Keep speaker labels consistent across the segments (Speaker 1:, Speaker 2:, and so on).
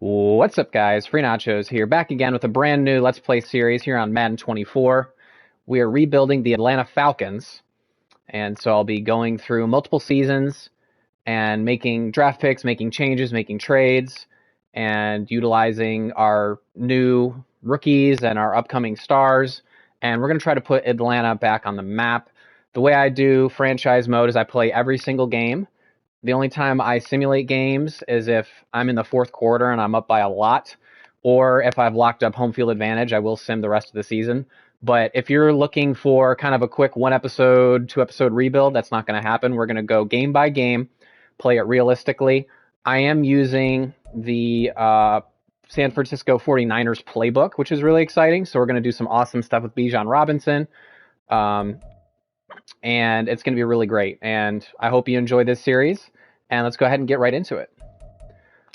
Speaker 1: What's up, guys? Free Nachos here, back again with a brand new Let's Play series here on Madden 24. We are rebuilding the Atlanta Falcons, and so I'll be going through multiple seasons and making draft picks, making changes, making trades, and utilizing our new rookies and our upcoming stars. And we're going to try to put Atlanta back on the map. The way I do franchise mode is I play every single game. The only time I simulate games is if I'm in the fourth quarter and I'm up by a lot, or if I've locked up home field advantage, I will sim the rest of the season. But if you're looking for kind of a quick 1-episode, 2-episode rebuild, that's not going to happen. We're going to go game by game, play it realistically. I am using the San Francisco 49ers playbook, which is really exciting. So we're going to do some awesome stuff with BIJAN Robinson. And it's going to be really great. And I hope you enjoy this series. And let's go ahead and get right into it.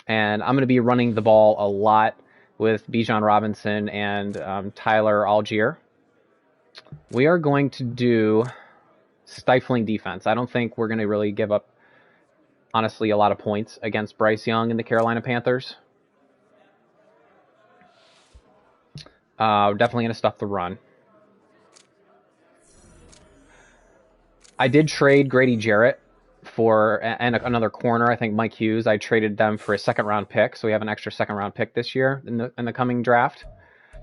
Speaker 1: And I'm going to be running the ball a lot with BIJAN Robinson and Tyler Algier. We are going to do stifling defense. I don't think we're going to really give up, honestly, a lot of points against Bryce Young and the Carolina Panthers. We're definitely going to stuff the run. I did trade Grady, Jarrett for and another corner. I think Mike Hughes. I traded them for a second-round pick, so we have an extra second-round pick this year in the coming draft.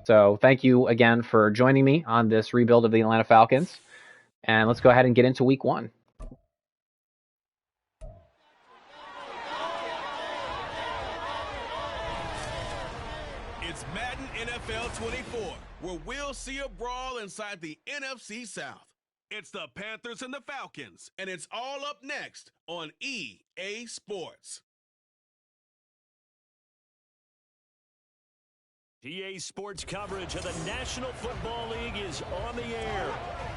Speaker 1: So thank you again for joining me on this rebuild of the Atlanta Falcons. And let's go ahead and get into Week 1.
Speaker 2: It's Madden NFL 24, where we'll see a brawl inside the NFC South. It's the Panthers and the Falcons, and it's all up next on EA Sports.
Speaker 3: EA Sports coverage of the National Football League is on the air.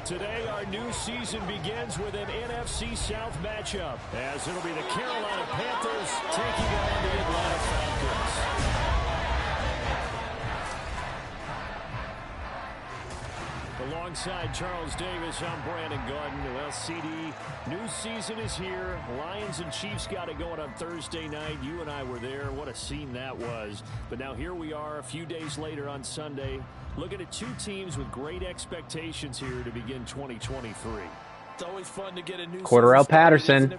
Speaker 3: Today, our new season begins with an NFC South matchup, as it'll be the Carolina Panthers taking on the Atlanta Falcons. Alongside Charles Davis, I'm Brandon Gordon. Well, CD, new season is here. Lions and Chiefs got it going on Thursday night. You and I were there. What a scene that was. But now here we are a few days later on Sunday, looking at two teams with great expectations here to begin 2023.
Speaker 4: It's always fun to get a new
Speaker 1: Cordarrelle Patterson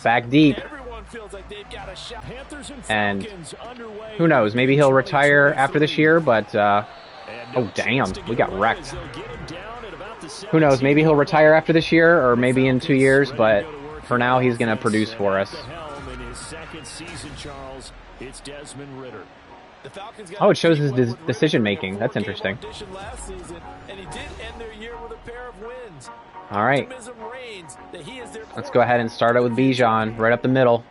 Speaker 1: back deep.
Speaker 4: Feels like they've got a shot.
Speaker 1: And who knows, maybe he'll retire after this year, but oh, damn, we got wrecked. Who knows, maybe he'll retire after this year or maybe in 2 years, but for now he's going to produce for us. Oh, it shows his decision-making. That's interesting. All right. Let's go ahead and start out with BIJAN right up the middle.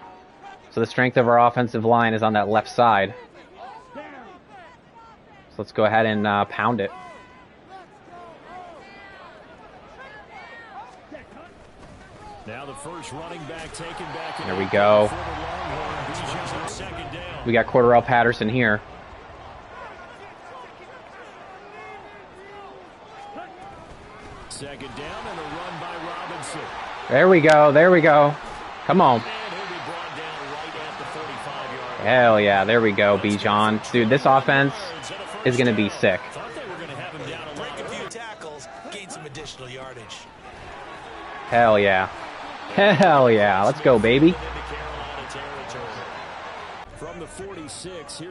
Speaker 1: So the strength of our offensive line is on that left side. So let's go ahead and pound it.
Speaker 3: Now the first running back taken back.
Speaker 1: There we go. We got Cordarrelle Patterson here.
Speaker 3: Second down and a run by Robinson.
Speaker 1: There we go. There we go. Come on. Hell yeah. There we go, BIJAN. Dude, this offense is going to be sick. Hell yeah. Hell yeah. Let's go, baby. I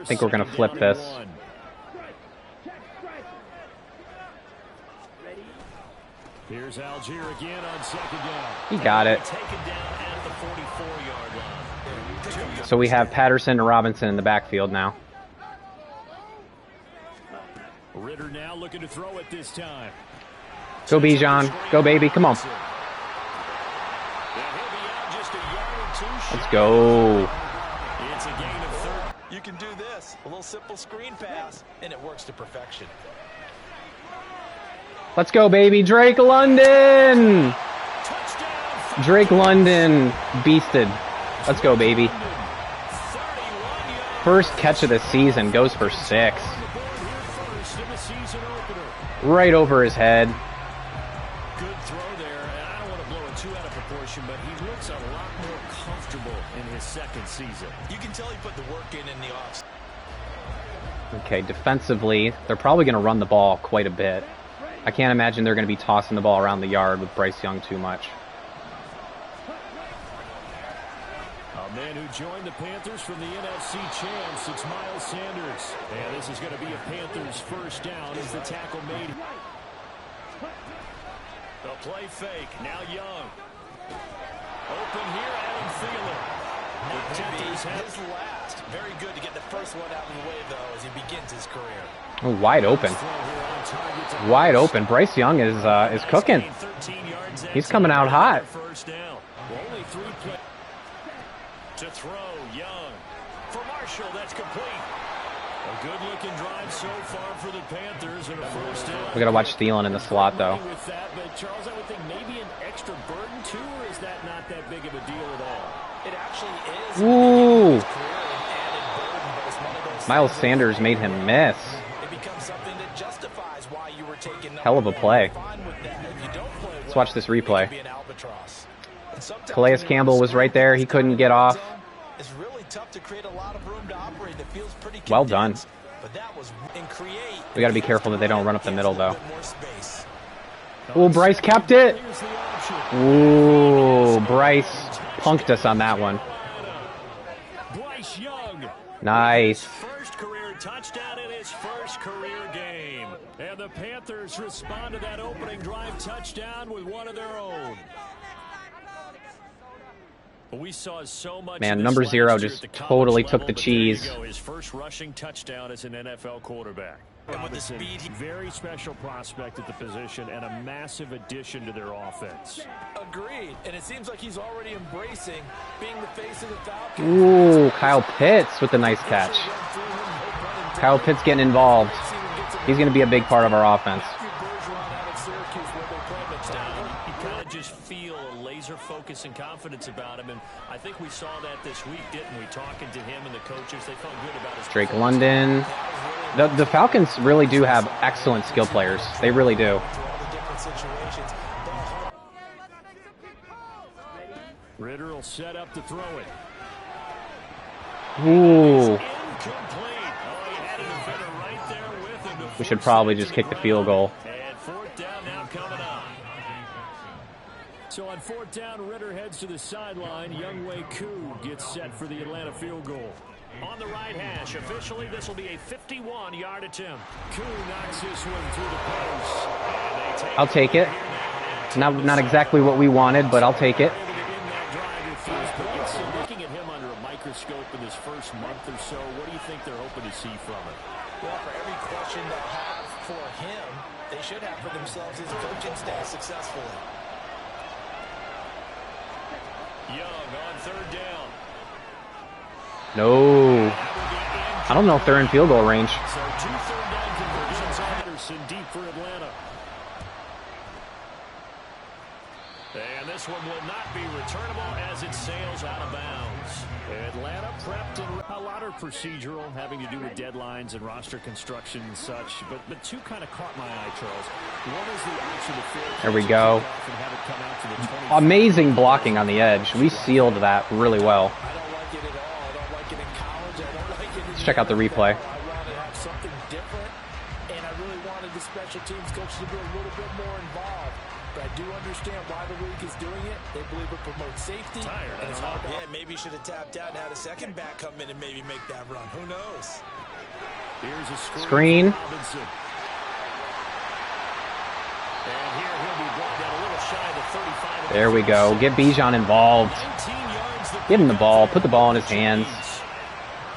Speaker 1: think we're going to flip this.
Speaker 3: Here's Algier again on second down.
Speaker 1: He got it. So we have Patterson and Robinson in the backfield now.
Speaker 3: Ritter now looking to throw it this time.
Speaker 1: Go, BIJAN. Go, baby. Come on. Let's go.
Speaker 4: It's a gain of 30. You can do this. A little simple screen pass, and it works to perfection.
Speaker 1: Let's go, baby. Drake London. Drake London beasted. Let's go, baby. First catch of the season, goes for 6. Right over his head.
Speaker 3: Good throw there, and I don't want to blow it too out of proportion, but he looks a lot more comfortable in his second season.
Speaker 4: You can tell he put the work in the off.
Speaker 1: Okay, defensively, they're probably going to run the ball quite a bit. I can't imagine they're going to be tossing the ball around the yard with Bryce Young too much.
Speaker 3: A man who joined the Panthers from the NFC champs, it's Miles Sanders. And this is going to be a Panthers first down as the tackle made. The play fake, now Young. Open here, Adam Thielen. The Panthers have his last. Very good to get the first one out of the way, though, as he begins his career.
Speaker 1: Oh, wide open. Wide open. Bryce Young is cooking. He's coming out hot.
Speaker 3: Only 3 plays to throw. Young for Marshall. That's complete. A good-looking drive so far for the Panthers and a first down.
Speaker 1: We got to watch Thielen in the slot, though.
Speaker 3: With that, but Charles, I would think maybe an extra burden too, or is that not that big of a deal at all?
Speaker 4: It actually is.
Speaker 1: Ooh. Miles Sanders made him miss.
Speaker 4: It becomes something that justifies why you were taking.
Speaker 1: Hell of a play. Let's watch this replay. Calais Campbell was right there. He couldn't get off.
Speaker 4: It's really tough to create a lot of room to operate that feels pretty
Speaker 1: well done.
Speaker 4: But that was
Speaker 1: we got to be careful that they don't run up the middle, though. Oh, Bryce kept it. Ooh, Bryce punked us on that one.
Speaker 3: Bryce Young.
Speaker 1: Nice.
Speaker 3: First career touchdown in his first career game. And the Panthers respond to that opening drive touchdown with one of their own. We saw so much.
Speaker 1: Man, number 0 just totally took the cheese.
Speaker 3: His first rushing touchdown as an NFL quarterback. And with the speed, very special prospect at the position and a massive addition to their offense.
Speaker 4: Agreed, and it seems like he's already embracing being the face of the Falcons.
Speaker 1: Ooh, Kyle Pitts with a nice catch. Kyle Pitts getting involved. He's going to be a big part of our offense.
Speaker 3: You kind of just feel a laser focus and confidence about him, and I think we saw that this week, didn't we? Talking to him and the coaches, they felt good about his
Speaker 1: Drake London. The Falcons really do have excellent skill players. They really do.
Speaker 3: Ritter will set up to throw it.
Speaker 1: Ooh. We should probably just kick the field goal.
Speaker 3: And fourth down now coming up. So on fourth down, Ritter heads to the sideline. Younghoe Koo gets set for the Atlanta field goal. On the right hash, officially, this will be a 51-yard attempt. Koo knocks this one through the post.
Speaker 1: I'll take it. Not exactly what we wanted, but I'll take it.
Speaker 3: Looking at him under a microscope in his first month or so, what do you think they're hoping to see from him?
Speaker 4: Well, for every question they'll have for him, they should have for themselves his coaching staff successfully.
Speaker 3: Young on third down.
Speaker 1: No. I don't know if they're in field goal range.
Speaker 3: So 2 third down conversions. Anderson deep for Atlanta. And this one will not be returnable as it sails out of bounds. Atlanta prepped and a lot of procedural having to do with deadlines and roster construction and such. But 2 kind of caught my eye, Charles. One is the option to fill.
Speaker 1: There we go. Amazing blocking on the edge. We sealed that really well. Let's check out the replay.
Speaker 4: I wanted to have something different, and I really wanted the special teams coach to be a little bit more involved. But I do understand why the league is doing it. They believe it promotes safety. And it's hard. Yeah, maybe should have tapped out and had a second back come in and maybe make that run. Who knows?
Speaker 3: Here's a
Speaker 1: screen.
Speaker 3: And here he'll be brought down a little shy of the 35.
Speaker 1: There we go. Get BIJAN involved. Give him the ball. Put the ball in his hands.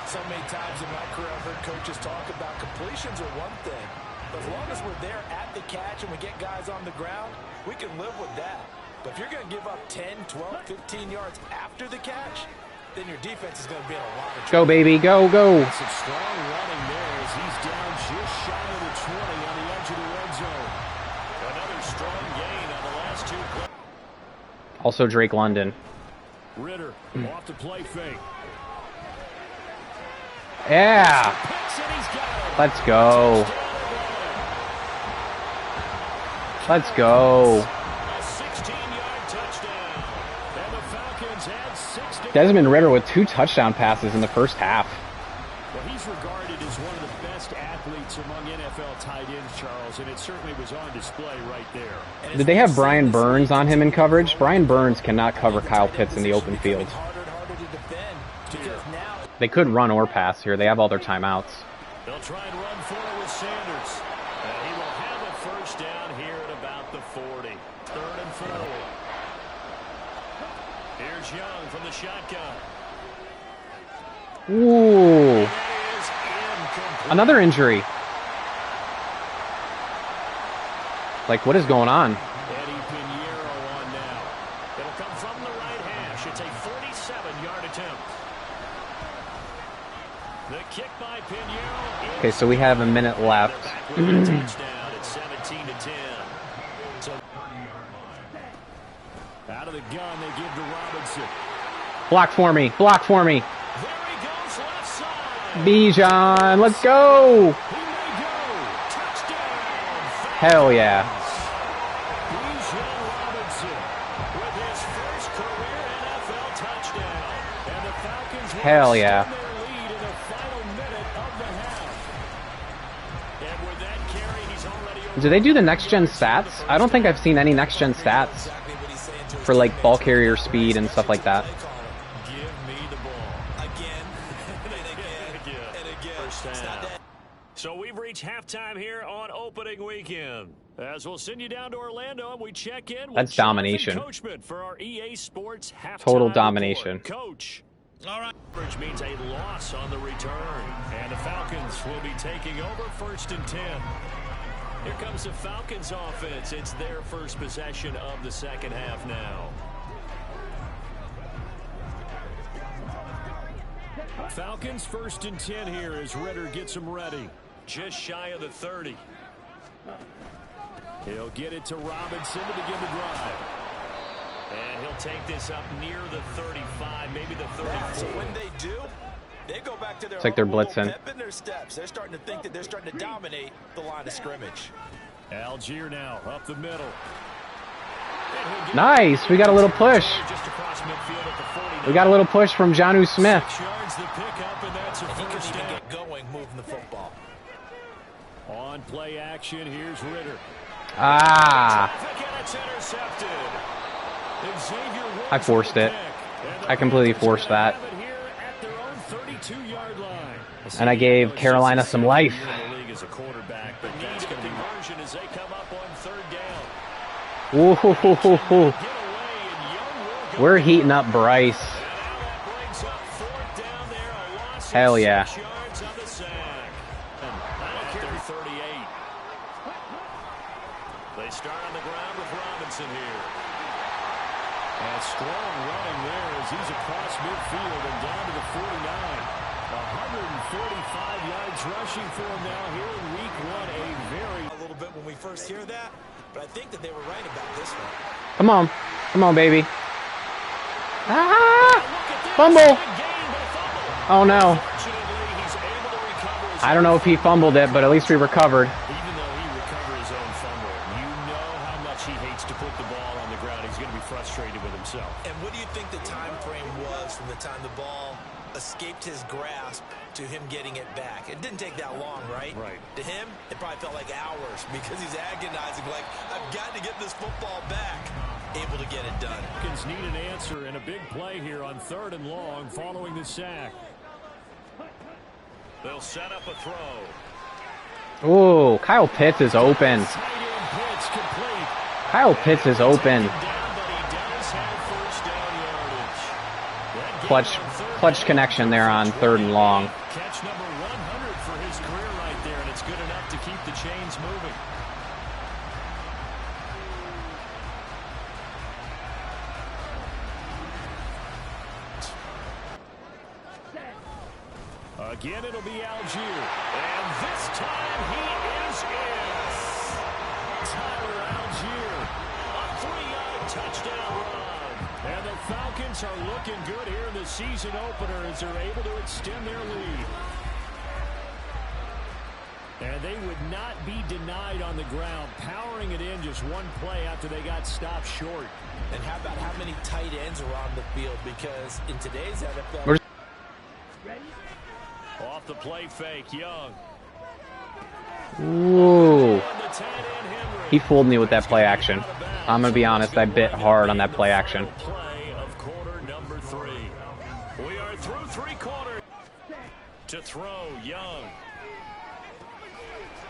Speaker 4: So many times in my career I've heard coaches talk about completions are one thing. But as long as we're there at the catch and we get guys on the ground, we can live with that. But if you're going to give up 10, 12, 15 yards after the catch, then your defense is going to be in a lot of trouble.
Speaker 1: Go, baby. Go, go.
Speaker 3: Some strong running there as he's down just shy of the 20 on the edge of the red zone. Another strong gain on the last 2 plays.
Speaker 1: Also Drake London.
Speaker 3: Ritter off the play fake.
Speaker 1: Yeah. Let's go. Let's go.
Speaker 3: 16-yard touchdown. And the Falcons had 6 to
Speaker 1: Desmond Ridder with 2 touchdown passes in the first half.
Speaker 3: Well, he's regarded as one of the best athletes among NFL tight ends, Charles, and it certainly was on display right there.
Speaker 1: Did they have Brian Burns on him in coverage? Brian Burns cannot cover Kyle Pitts in the open field. They could run or pass here. They have all their timeouts.
Speaker 3: They'll try and run for it with Sanders. He will have a first down here at about the 40. 3rd and 4. Here's Young from the shotgun.
Speaker 1: Ooh. Another injury. Like, what is going on?
Speaker 3: Eddie Pinheiro on now. It'll come from the right hash. It's a 47-yard attempt. The kick by Pinheiro.
Speaker 1: Okay, so we have a minute left.
Speaker 3: Touchdown at 17 to 10. So out of the gun, they give to Robinson.
Speaker 1: Block for me. Block for me.
Speaker 3: There he goes, left side.
Speaker 1: BIJAN, let's go.
Speaker 3: He may go. Touchdown.
Speaker 1: Hell yeah.
Speaker 3: BIJAN Robinson with his first career NFL touchdown. And the Falcons will
Speaker 1: Hell
Speaker 3: extend
Speaker 1: yeah.
Speaker 3: their lead in the final minute of the half. And with that carry, he's already over.
Speaker 1: Do they do the next-gen stats? I don't think I've seen any next-gen stats for, like, ball carrier speed and stuff like that.
Speaker 3: Give me the ball.
Speaker 4: Again, and again.
Speaker 3: First half. So we've reached halftime here on opening weekend. As we'll send you down to Orlando and we check in with
Speaker 1: That's
Speaker 3: Jonathan
Speaker 1: domination.
Speaker 3: Coachman for our EA Sports halftime
Speaker 1: Total
Speaker 3: report.
Speaker 1: domination.
Speaker 3: Coach. All right. Which means a loss on the return. And the Falcons will be taking over 1st and 10. Here comes the Falcons offense. It's their first possession of the second half now. Falcons 1st and 10 here as Ridder gets them ready. Just shy of the 30. He'll get it to Robinson to begin the drive. And he'll take this up near the 35, maybe the 34.
Speaker 4: So when they do, they go back to their
Speaker 1: It's like they're blitzing.
Speaker 4: pep in their steps. They're starting to think that they're starting to dominate the line of scrimmage.
Speaker 3: Algier now up the middle.
Speaker 1: Nice. We got a little push.
Speaker 3: Just across midfield at the 49.
Speaker 1: We got a little push from Jonnu Smith.
Speaker 3: 6 yards the pickup, and that's a
Speaker 4: He couldn't
Speaker 3: first
Speaker 4: even
Speaker 3: down.
Speaker 4: get going moving the football.
Speaker 3: On play action, here's Ridder.
Speaker 1: Ah.
Speaker 3: Traffic, and it's intercepted. Xavier Woods
Speaker 1: I forced
Speaker 3: with
Speaker 1: it.
Speaker 3: the pick. And the
Speaker 1: I completely
Speaker 3: Falcons
Speaker 1: forced that.
Speaker 3: have it here at their own 32-yard line.
Speaker 1: And I gave Carolina some life.
Speaker 3: In the league as a quarterback, but that's going to be conversion as they come up on 3rd down.
Speaker 1: Ooh, hoo, hoo, hoo, hoo.
Speaker 3: Get away, and Young will go.
Speaker 1: We're heating up Bryce.
Speaker 3: And now that brings up 4th down there, a loss of
Speaker 1: Hell yeah.
Speaker 3: 6 yards on the sack. And at their 38. They start on the ground with Robinson here. And strong running there as he's across midfield and down to the 49. 145 yards rushing for him now here in week 1.
Speaker 4: A little bit when we first hear that, but I think that they were right about this one.
Speaker 1: Come on. Come on, baby. Ah! Fumble. Oh, no. I don't know if he fumbled it, but at least we recovered.
Speaker 3: Even though he recovered his own fumble, you know how much he hates to put the ball on the ground. He's going to be frustrated with himself.
Speaker 4: And what do you think the time frame was from the time the ball escaped his grasp to him getting it back? It didn't take that long, right?
Speaker 3: Right.
Speaker 4: To him, it probably felt like hours because he's agonizing, like, I've got to get this football back. Able to get it done.
Speaker 3: Falcons need an answer and a big play here on 3rd and long following the sack. They'll set up a throw.
Speaker 1: Ooh, Kyle Pitts is open.
Speaker 3: Tight end blitz complete.
Speaker 1: Kyle Pitts is open.
Speaker 3: Down, but he does have first down yardage. That
Speaker 1: Clutch,
Speaker 3: gain on 3rd
Speaker 1: clutch
Speaker 3: down
Speaker 1: connection there on 3rd and long.
Speaker 3: Catch number 100 for his career right there, and it's good enough to keep the chains moving. Again, it'll be Algier. And this time he is in. Tyler Algier, a 3-yard touchdown run. And the Falcons are looking good here in the season opener as they're able to extend their lead. And they would not be denied on the ground, powering it in just one play after they got stopped short.
Speaker 4: And how about how many tight ends are on the field? Because in today's NFL...
Speaker 3: Off the play fake, Young.
Speaker 1: Ooh. He fooled me with that play action. I'm going to be honest, I bit hard on that play action.
Speaker 3: Play of quarter number 3. We are through 3 quarters. To throw, Young.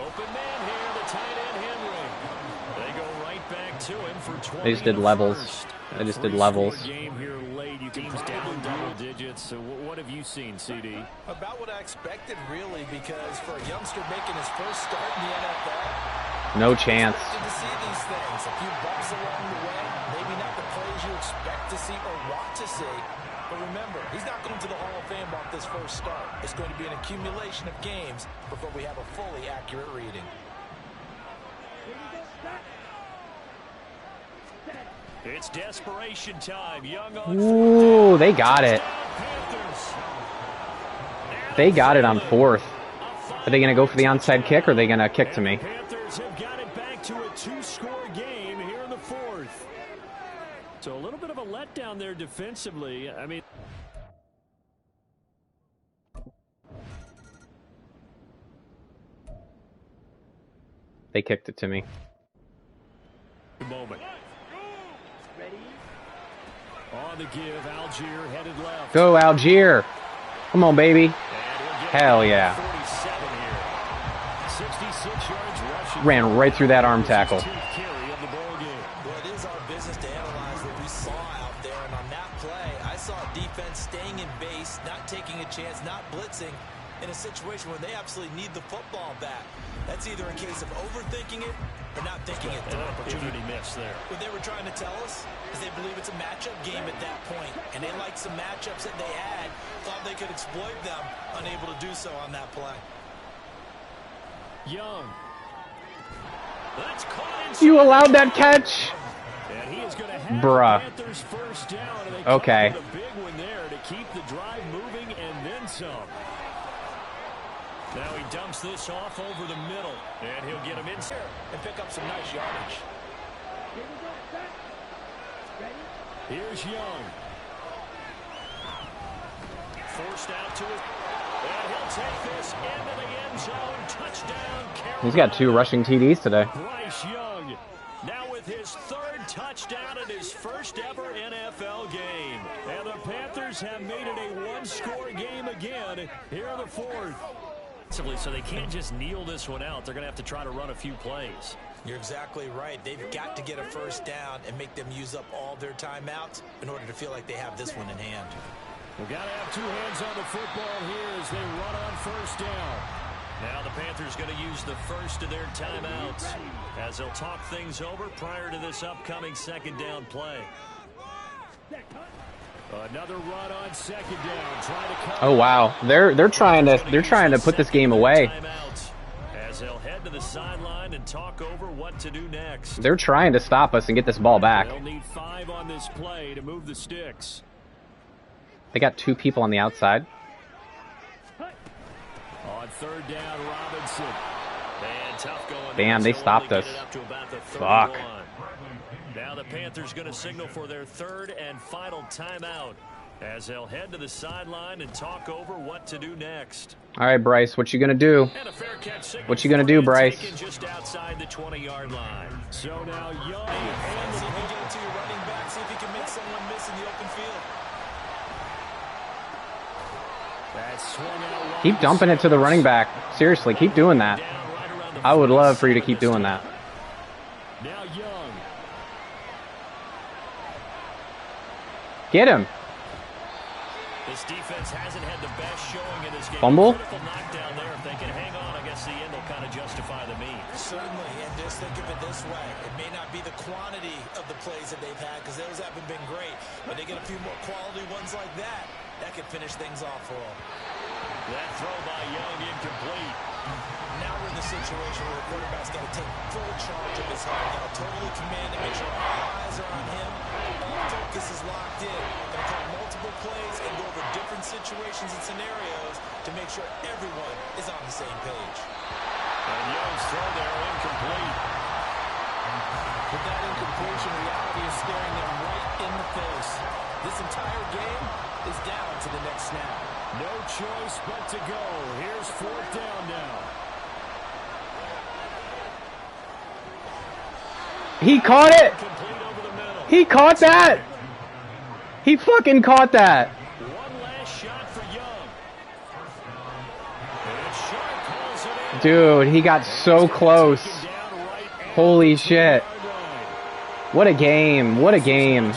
Speaker 3: Open man here, the tight end Henry. They go right back to him for 20.
Speaker 1: They just did levels. They just did levels.
Speaker 3: Game here late. You teams down double digits. So what have you seen, CD?
Speaker 4: About what I expected, really, because for a youngster making his first start in the NFL,
Speaker 1: no chance.
Speaker 4: to see these things. A few bumps along the way, maybe not the plays you expect to see or want to see. But remember, he's not going to the Hall of Fame off this first start. It's going to be an accumulation of games before we have a fully accurate reading.
Speaker 3: It's desperation time. Young on
Speaker 1: Ooh, they got it. They got it on 4th. Are they going to go for the onside kick, or are they going to kick to me?
Speaker 3: Panthers have got it back to a 2-score game here in the 4th. So a little bit of a letdown there defensively. I mean,
Speaker 1: They kicked it to me.
Speaker 3: moment. On the give, Algier headed left.
Speaker 1: Go, Algier. Come on, baby. Hell yeah.
Speaker 3: 47 here. 66 yards rushing.
Speaker 1: Ran right through that arm tackle.
Speaker 3: Carry of the ball game.
Speaker 4: Well, it is our business to analyze what we saw out there. And on that play, I saw defense staying in base, not taking a chance, not blitzing in a situation where they absolutely need the football back. That's either a case of overthinking it or not thinking it through.
Speaker 3: Opportunity missed there.
Speaker 4: What they were trying to tell us is they believe it's a matchup game at that point, and they liked some matchups that they had, thought they could exploit them, unable to do so on that play.
Speaker 3: Young. That's caught
Speaker 1: You allowed that catch?
Speaker 3: and he is going to have
Speaker 1: Bruh.
Speaker 3: the Panthers first down, and they
Speaker 1: Okay.
Speaker 3: come with a big one there to keep the drive moving and then some. Now he dumps this off over the middle, and he'll get him in
Speaker 4: And pick up some nice yardage.
Speaker 3: Here's Young. Forced out to it. And he'll take this into the end zone. Touchdown, Carolina.
Speaker 1: He's got 2 rushing TDs today.
Speaker 3: Bryce Young now with his 3rd touchdown in his first ever NFL game. And the Panthers have made it a 1-score game again here in the 4th. So they can't just kneel this one out. They're going to have to try to run a few plays.
Speaker 4: You're exactly right. They've got to get a first down and make them use up all their timeouts in order to feel like they have this one in hand.
Speaker 3: We've got to have 2 hands on the football here as they run on first down. Now the Panthers going to use the first of their timeouts as they'll talk things over prior to this upcoming 2nd down play. Another run on 2nd down. Trying to cut.
Speaker 1: Oh wow, they're trying to put this game away.
Speaker 3: As they'll head to the sideline and talk over what to do next.
Speaker 1: They're trying to stop us and get this ball back.
Speaker 3: They'll need 5 on this play to move the sticks.
Speaker 1: They got 2 people on the outside.
Speaker 3: On 3rd down, Robinson. Man, tough going.
Speaker 1: Damn, they stopped us. Fuck.
Speaker 3: Now the Panthers going to signal for their 3rd and final timeout as they'll head to the sideline and talk over what to do next.
Speaker 1: All right, Bryce, what you gonna do?
Speaker 3: And a fair catch signal.
Speaker 1: What you gonna do, Bryce?
Speaker 3: Just outside the 20-yard line. So now Young
Speaker 4: And see if you get it to your running back, see if you can make someone miss in the open field.
Speaker 3: That's swung out wide.
Speaker 1: Keep dumping it to the running back. Seriously, keep doing that.
Speaker 3: Down right around the
Speaker 1: I would love for you to keep doing that.
Speaker 3: Now Young.
Speaker 1: Get him.
Speaker 3: This defense hasn't had the best showing in this game.
Speaker 1: Fumble?
Speaker 3: Critical knockdown there. If they can hang on, I guess the end will kind of justify the means.
Speaker 4: Certainly, and just think of it this way. It may not be the quantity of the plays that they've had because those haven't been great, but they get a few more quality ones like that. That could finish things off for them.
Speaker 3: That throw by Young incomplete.
Speaker 4: Now we're in the situation where the quarterback's got to take full charge of his head. Got to totally command and make sure all eyes are on him. All focus is locked in. Going to call multiple plays and go over different situations and scenarios to make sure everyone is on the same page.
Speaker 3: And Young's throw there incomplete.
Speaker 4: With that incompletion, reality is staring them right in the face. This entire game is down to the next snap.
Speaker 3: No choice but to go. Here's 4th down now.
Speaker 1: He caught it! He caught that! He fucking caught that!
Speaker 3: One last shot for Young. And Sharp calls it in.
Speaker 1: Dude, he got so close. Holy shit. What a game. What a game.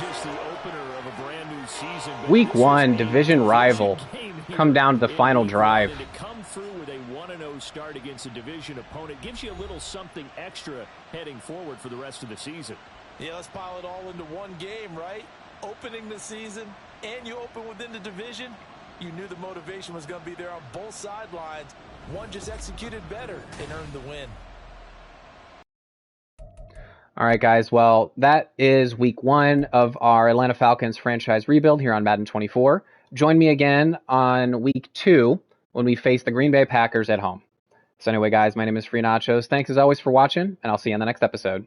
Speaker 1: Week 1, division rival. Come down to the final drive.
Speaker 3: To come through with a 1-0 start against a division opponent gives you a little something extra heading forward for the rest of the season.
Speaker 4: Yeah, let's pile it all into one game, right? Opening the season, and you open within the division. You knew the motivation was going to be there on both sidelines. One just executed better and earned the win.
Speaker 1: All right, guys. Well, that is week 1 of our Atlanta Falcons franchise rebuild here on Madden 24. Join me again on week 2 when we face the Green Bay Packers at home. So anyway, guys, my name is Free Nachos. Thanks as always for watching, and I'll see you in the next episode.